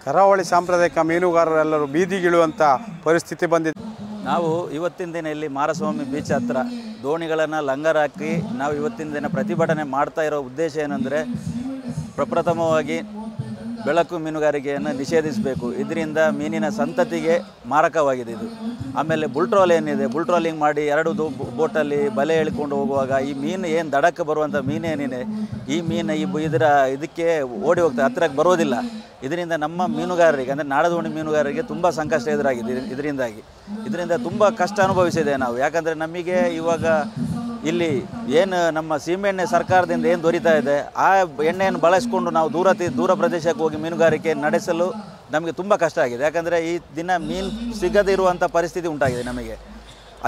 ಕರಾವಳಿ ಸಾಂಪ್ರದಾಯಿಕ ಮೀನುಗಾರರೆಲ್ಲರೂ ಬೀದಿಗಿಳುವಂಥ ಪರಿಸ್ಥಿತಿ ಬಂದಿದೆ. ನಾವು ಇವತ್ತಿನ ದಿನ ಇಲ್ಲಿ ಮಾರಸ್ವಾಮಿ ಬೀಚ್ ಹತ್ರ ದೋಣಿಗಳನ್ನು ಲಂಗರ್ ಹಾಕಿ ನಾವು ಇವತ್ತಿನ ದಿನ ಪ್ರತಿಭಟನೆ ಮಾಡ್ತಾ ಇರೋ ಉದ್ದೇಶ ಏನಂದರೆ, ಪ್ರಪ್ರಥಮವಾಗಿ ಬೆಳಕು ಮೀನುಗಾರಿಕೆಯನ್ನು ನಿಷೇಧಿಸಬೇಕು. ಇದರಿಂದ ಮೀನಿನ ಸಂತತಿಗೆ ಮಾರಕವಾಗಿದೆ ಇದು. ಆಮೇಲೆ ಬುಲ್ಟ್ರೋಲ್ ಏನಿದೆ, ಬುಲ್ಟ್ರೋಲಿಂಗ್ ಮಾಡಿ ಎರಡು ಬೋಟಲ್ಲಿ ಬಲೆ ಎಳ್ಕೊಂಡು ಹೋಗುವಾಗ ಈ ಮೀನು ಏನು ದಡಕ್ಕೆ ಬರುವಂಥ ಮೀನೇನಿದೆ, ಈ ಮೀನು ಇದಕ್ಕೆ ಓಡಿ ಹೋಗ್ತದೆ, ಹತ್ತಿರಕ್ಕೆ ಬರೋದಿಲ್ಲ. ಇದರಿಂದ ನಮ್ಮ ಮೀನುಗಾರರಿಗೆ ಅಂದರೆ ನಾಡದೋಣಿ ಮೀನುಗಾರರಿಗೆ ತುಂಬ ಸಂಕಷ್ಟ ಎದುರಾಗಿದೆ. ಇದರಿಂದ ತುಂಬ ಕಷ್ಟ ಅನುಭವಿಸಿದೆ ನಾವು. ಯಾಕಂದರೆ ನಮಗೆ ಇವಾಗ ಇಲ್ಲಿ ಏನು ನಮ್ಮ ಸೀಮೆಎಣ್ಣೆ ಸರ್ಕಾರದಿಂದ ಏನು ದೊರೀತಾ ಇದೆ, ಆ ಎಣ್ಣೆಯನ್ನು ಬಳಸಿಕೊಂಡು ನಾವು ದೂರ ಪ್ರದೇಶಕ್ಕೆ ಹೋಗಿ ಮೀನುಗಾರಿಕೆ ನಡೆಸಲು ನಮಗೆ ತುಂಬ ಕಷ್ಟ ಆಗಿದೆ. ಯಾಕಂದರೆ ಈ ದಿನ ಮೀನು ಸಿಗದಿರುವಂಥ ಪರಿಸ್ಥಿತಿ ಉಂಟಾಗಿದೆ ನಮಗೆ.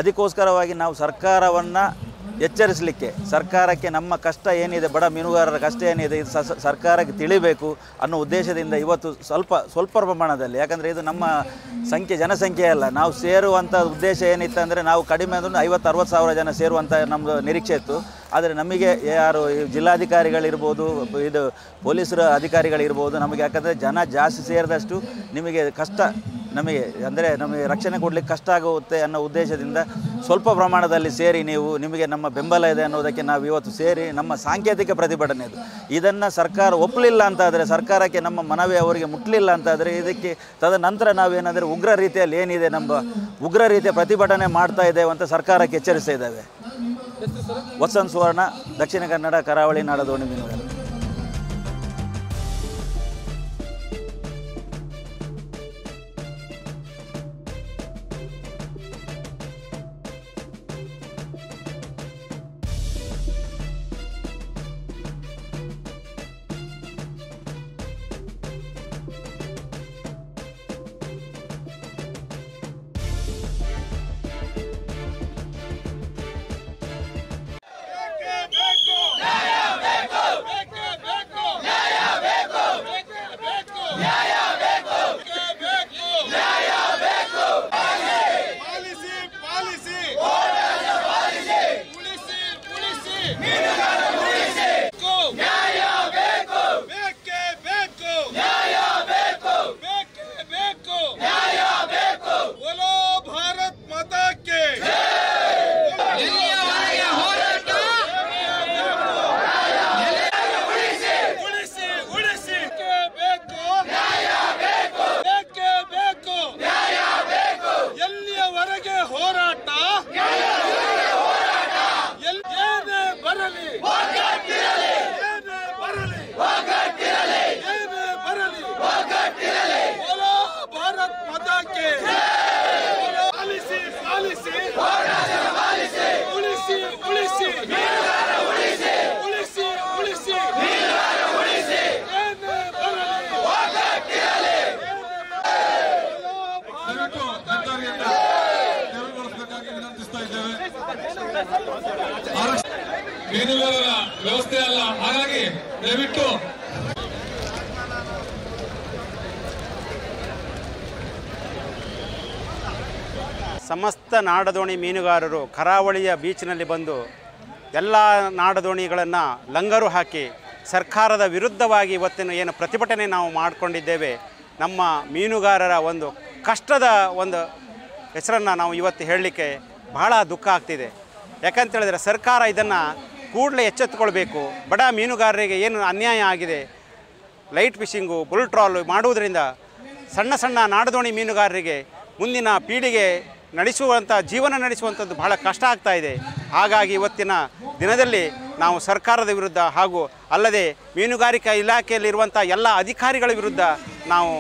ಅದಕ್ಕೋಸ್ಕರವಾಗಿ ನಾವು ಸರ್ಕಾರವನ್ನು ಎಚ್ಚರಿಸಲಿಕ್ಕೆ, ಸರ್ಕಾರಕ್ಕೆ ನಮ್ಮ ಕಷ್ಟ ಏನಿದೆ, ಬಡ ಮೀನುಗಾರರ ಕಷ್ಟ ಏನಿದೆ, ಇದು ಸರ್ಕಾರಕ್ಕೆ ತಿಳಿಬೇಕು ಅನ್ನೋ ಉದ್ದೇಶದಿಂದ ಇವತ್ತು ಸ್ವಲ್ಪ ಪ್ರಮಾಣದಲ್ಲಿ, ಯಾಕಂದರೆ ಇದು ನಮ್ಮ ಜನಸಂಖ್ಯೆ ಅಲ್ಲ, ನಾವು ಸೇರುವಂಥ ಉದ್ದೇಶ ಏನಿತ್ತು ಅಂದರೆ ನಾವು ಕಡಿಮೆ ಅಂದ್ರೆ 50-60 ಸಾವಿರ ಜನ ಸೇರುವಂಥ ನಮ್ಮದು ನಿರೀಕ್ಷೆ ಇತ್ತು. ಆದರೆ ನಮಗೆ ಯಾರು ಜಿಲ್ಲಾಧಿಕಾರಿಗಳಿರ್ಬೋದು, ಇದು ಪೊಲೀಸರ ಅಧಿಕಾರಿಗಳಿರ್ಬೋದು, ನಮಗೆ ಯಾಕಂದರೆ ಜನ ಜಾಸ್ತಿ ಸೇರಿದಷ್ಟು ನಿಮಗೆ ಕಷ್ಟ, ನಮಗೆ ರಕ್ಷಣೆ ಕೊಡಲಿಕ್ಕೆ ಕಷ್ಟ ಆಗುತ್ತೆ ಅನ್ನೋ ಉದ್ದೇಶದಿಂದ ಸ್ವಲ್ಪ ಪ್ರಮಾಣದಲ್ಲಿ ಸೇರಿ ನಿಮಗೆ ನಮ್ಮ ಬೆಂಬಲ ಇದೆ ಅನ್ನೋದಕ್ಕೆ ನಾವು ಇವತ್ತು ಸೇರಿ ನಮ್ಮ ಸಾಂಕೇತಿಕ ಪ್ರತಿಭಟನೆ ಇದು. ಇದನ್ನು ಸರ್ಕಾರ ಒಪ್ಪಲಿಲ್ಲ ಅಂತಾದರೆ, ಸರ್ಕಾರಕ್ಕೆ ನಮ್ಮ ಮನವಿ ಅವರಿಗೆ ಮುಟ್ಟಲಿಲ್ಲ ಅಂತಾದರೆ, ಇದಕ್ಕೆ ತದನಂತರ ನಾವೇನಾದರೆ ಉಗ್ರ ರೀತಿಯ ಪ್ರತಿಭಟನೆ ಮಾಡ್ತಾ ಇದ್ದೇವೆ ಅಂತ ಸರ್ಕಾರಕ್ಕೆ ಎಚ್ಚರಿಸ್ತಾ ಇದ್ದೇವೆ. ವಸಂತ್ ಸುವರ್ಣ, ದಕ್ಷಿಣ ಕನ್ನಡ ಕರಾವಳಿ ನಾಡದೋಣಿ ಮೀನುಗಾರರು. ಮೀನುಗಾರರ ವ್ಯವಸ್ಥೆ ಅಲ್ಲ, ಹಾಗಾಗಿ ದಯವಿಟ್ಟು ಸಮಸ್ತ ನಾಡದೋಣಿ ಮೀನುಗಾರರು ಕರಾವಳಿಯ ಬೀಚ್ನಲ್ಲಿ ಬಂದು ಎಲ್ಲ ನಾಡದೋಣಿಗಳನ್ನು ಲಂಗರು ಹಾಕಿ ಸರ್ಕಾರದ ವಿರುದ್ಧವಾಗಿ ಇವತ್ತಿನ ಏನು ಪ್ರತಿಭಟನೆ ನಾವು ಮಾಡಿಕೊಂಡಿದ್ದೇವೆ, ನಮ್ಮ ಮೀನುಗಾರರ ಒಂದು ಕಷ್ಟದ ಒಂದು ಹೆಸರನ್ನು ನಾವು ಇವತ್ತು ಹೇಳಲಿಕ್ಕೆ ಬಹಳ ದುಃಖ ಆಗ್ತಿದೆ. ಯಾಕಂತ ಹೇಳಿದ್ರೆ ಸರ್ಕಾರ ಇದನ್ನು ಕೂಡಲೇ ಎಚ್ಚೆತ್ತುಕೊಳ್ಬೇಕು. ಬಡ ಮೀನುಗಾರರಿಗೆ ಏನು ಅನ್ಯಾಯ ಆಗಿದೆ, ಲೈಟ್ ಫಿಶಿಂಗು, ಬುಲ್ ಟ್ರಾಲ್ ಮಾಡುವುದರಿಂದ ಸಣ್ಣ ನಾಡದೋಣಿ ಮೀನುಗಾರರಿಗೆ ಮುಂದಿನ ಪೀಳಿಗೆ ಜೀವನ ನಡೆಸುವಂಥದ್ದು ಬಹಳ ಕಷ್ಟ ಆಗ್ತಾ ಇದೆ. ಹಾಗಾಗಿ ಇವತ್ತಿನ ದಿನದಲ್ಲಿ ನಾವು ಸರ್ಕಾರದ ವಿರುದ್ಧ ಹಾಗೂ ಅಲ್ಲದೆ ಮೀನುಗಾರಿಕಾ ಇಲಾಖೆಯಲ್ಲಿರುವಂಥ ಎಲ್ಲ ಅಧಿಕಾರಿಗಳ ವಿರುದ್ಧ ನಾವು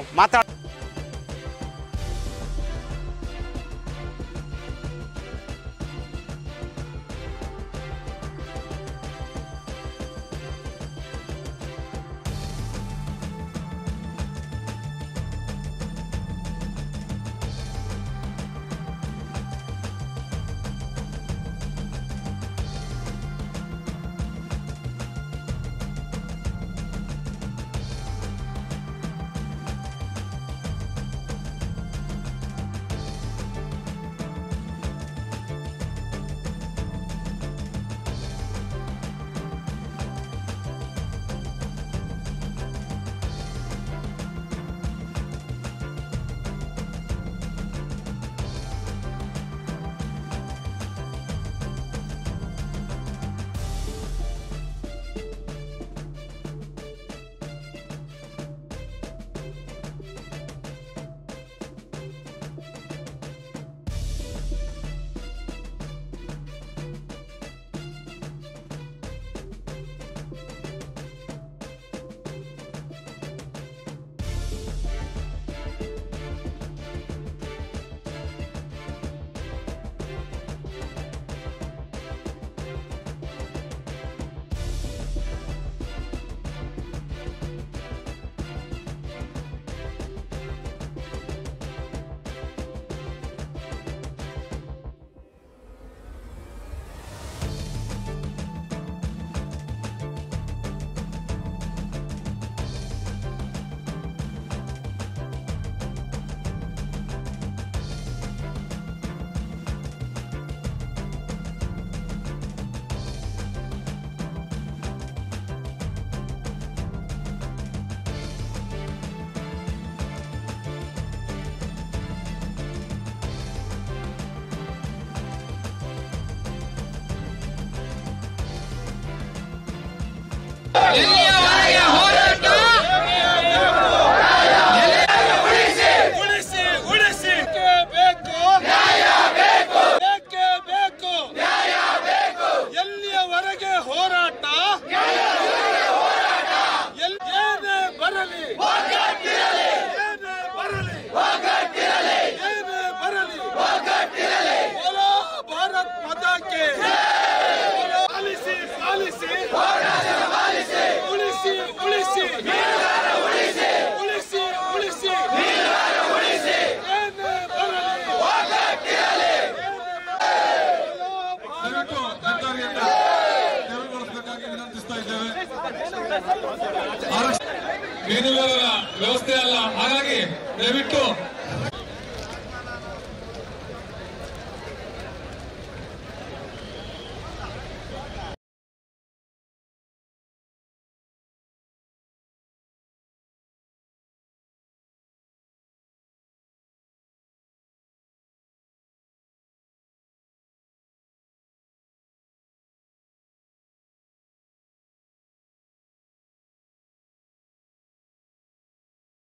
ಮೀನುಗಾರರ ವ್ಯವಸ್ಥೆ ಅಲ್ಲ. ಹಾಗಾಗಿ ದಯವಿಟ್ಟು